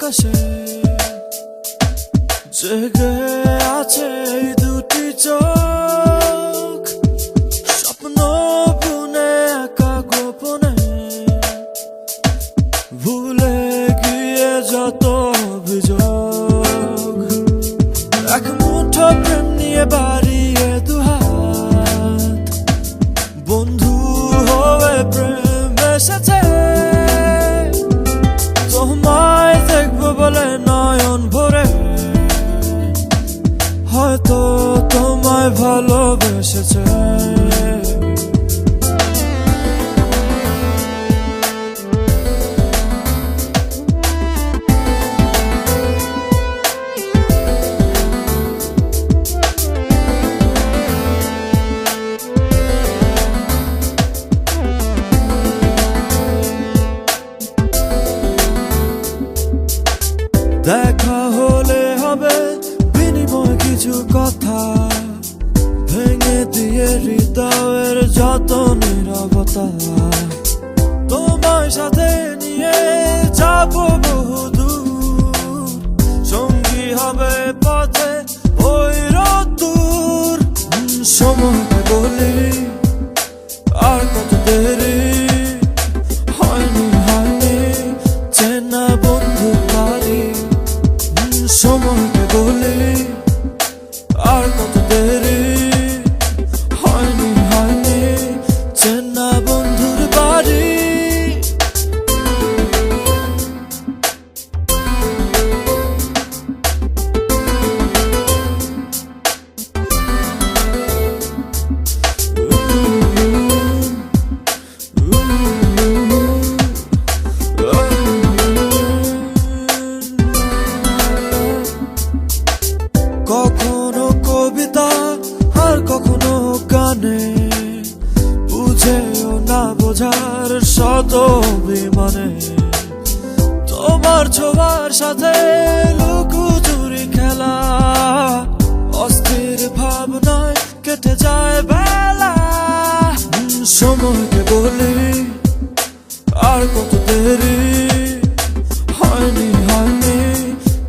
আকাশে জেগে আছে এই দুটি চোখ, স্বপ্ন বুনে একা গোপনে ভুলে গিয়ে যত অভিযোগ। এক মুঠো প্রেম নিয়ে বাড়িয়ে দুহাত, বন্ধু হয়ে প্রেম এসেছে। তোমায় দেখবো বলে নয়ন ভরে হয়তো তোমায় ভালোবেসেছে। দেখা হলে হবে বিনিময় কিছু কথা, ভেঙে দিয়ে হৃদয়ের যত নীরবতা। তোমার সাথে নিয়ে যাবো বহুদূর, সঙ্গী হবে পথে ওই রোদ্দুর। সময়কে বলি আর কত দেরি, হয়নি হয়নি চেনা বন্ধু পারি। সময়কে বলি আর কত দেরি, হয়নি হয়নি চেনা বন্ধুর বাড়ি। কখনো কবিতা আর কখনো গানে, বুঝেও না বোঝার শত অভিমানে। তোমার ছোঁয়ার সাথে লুকোচুরি খেলা, অস্থির ভাবনায় কেটে যায় বেলা। সময়কে বলি আর কত দেরি, হয়নি হয়নি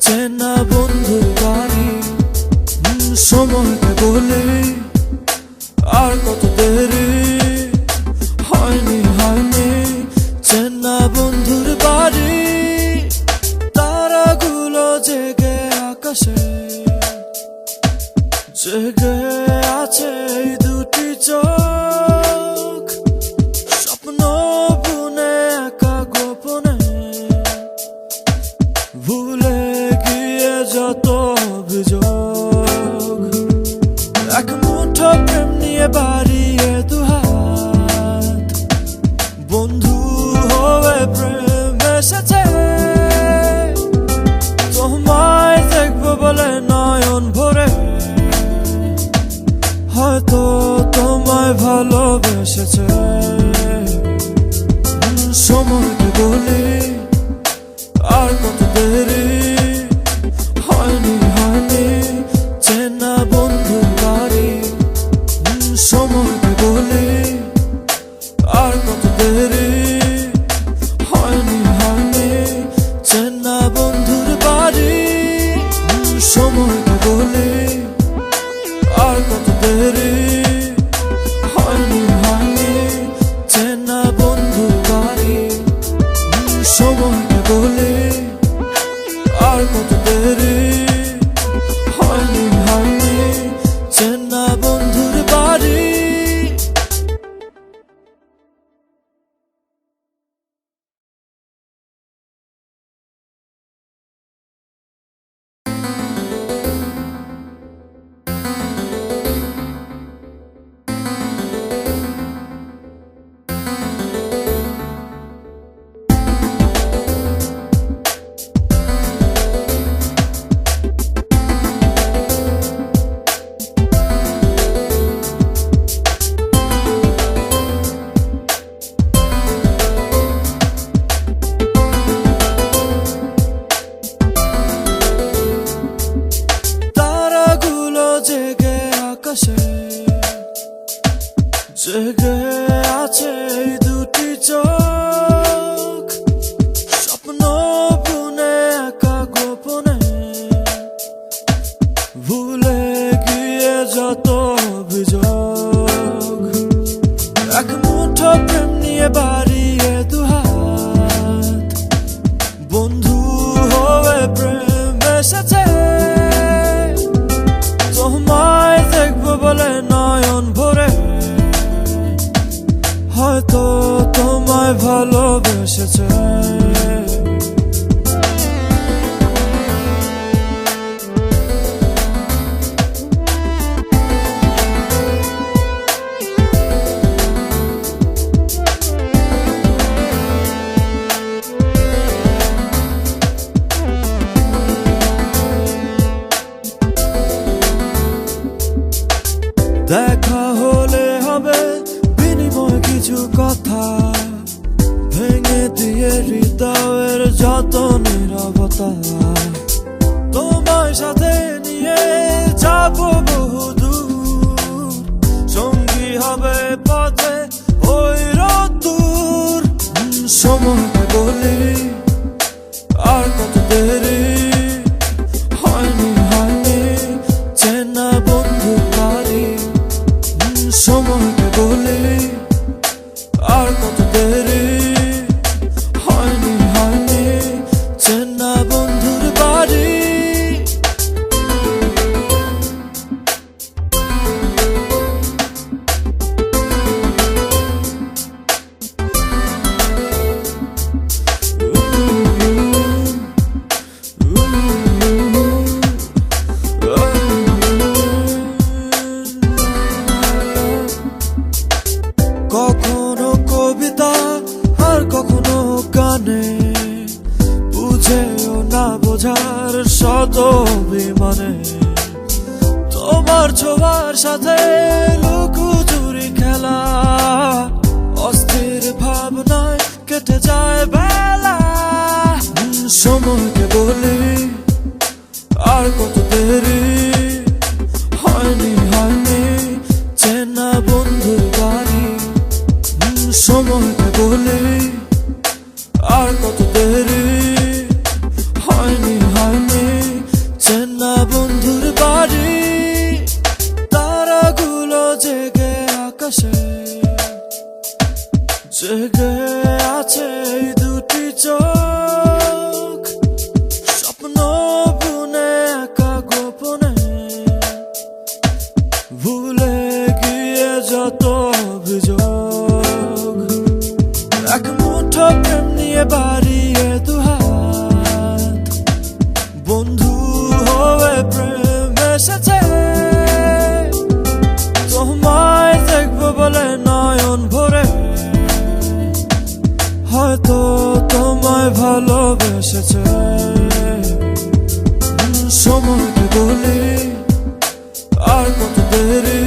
চেনা বন্ধুর বাড়ি। সময়কে বলি আর কত দেরি, হয়নি হয়নি চেনা বন্ধুর বাড়ি। তারাগুলো জেগে আকাশে জেগে আছে এই দুটি চোখ, স্বপ্ন বুনে একা গোপনে ভুলে গিয়ে যত অভিযোগ। এক মুঠো প্রেম নিয়ে বাড়িয়ে দুহাত, বন্ধু হয়ে প্রেম এসেছে। তোমায় দেখবো বলে নয়ন ভরে হয়তো তোমায় ভালোবেসেছে। সময়কে বলি আর কত দেরি, হয়নি হয়নি চেনা বন্ধুর বাড়ি। সময়কে বলি আর কত দেরি, হয়নি হয়নি চেনা বন্ধুর বাড়ি। সময়কে বলি আর কত দেরি, হয়নি হয়নি চেনা বন্ধুর বাড়ি। সময়কে বলি আর কত দেরি, হয়নি হয়নি চেনা বন্ধুর বাড়ি। তোমায় ভালোবেসেছে। দেখা হলে হবে বিনিময় কিছু কথা, ভেঙে দিয়ে হৃদয়ের যত নীরবতা। তোমায় সাথে নিয়ে যাব বহুদূর, সঙ্গী হবে পথে ওই রোদ্দুর। সময়কে বলি আর কত দেরি, হয়নি হয়নি চেনা বন্ধু পারি। সময়কে বলি আর কত দেরি, হয়নি হয়নি চেনা বন্ধুর বাড়ি। কখনো কবিতা আর কখনো গানে, বুঝেও না বোঝার শত অভিমানে। তোমার ছোঁয়ার সাথে লুকোচুরি খেলা, অস্থির ভাবনায় কেটে যায় বেলা। সময়কে বলি আর কত দেরি, হয়নি হয়নি চেনা বন্ধুর বাড়ি। সময়কে বলি আর কত দেরি, হয়নি হয়নি চেনা বন্ধুর বাড়ি। তারাগুলো জেগে আকাশে, জেগে আছে এই দুটি চোখ। স্বপ্ন বুনে একা গোপনে, ভুলে গিয়ে যত অভিযোগ। এক মুঠো প্রেম নিয়ে বাড়িয়ে দুহাত, বন্ধু হয়ে প্রেম এসেছে। তোমায় দেখবো বলে নয়ন ভরে, হয়তো তোমায় ভালোবেসেছে। সময়কে বলি আর কত দেরি,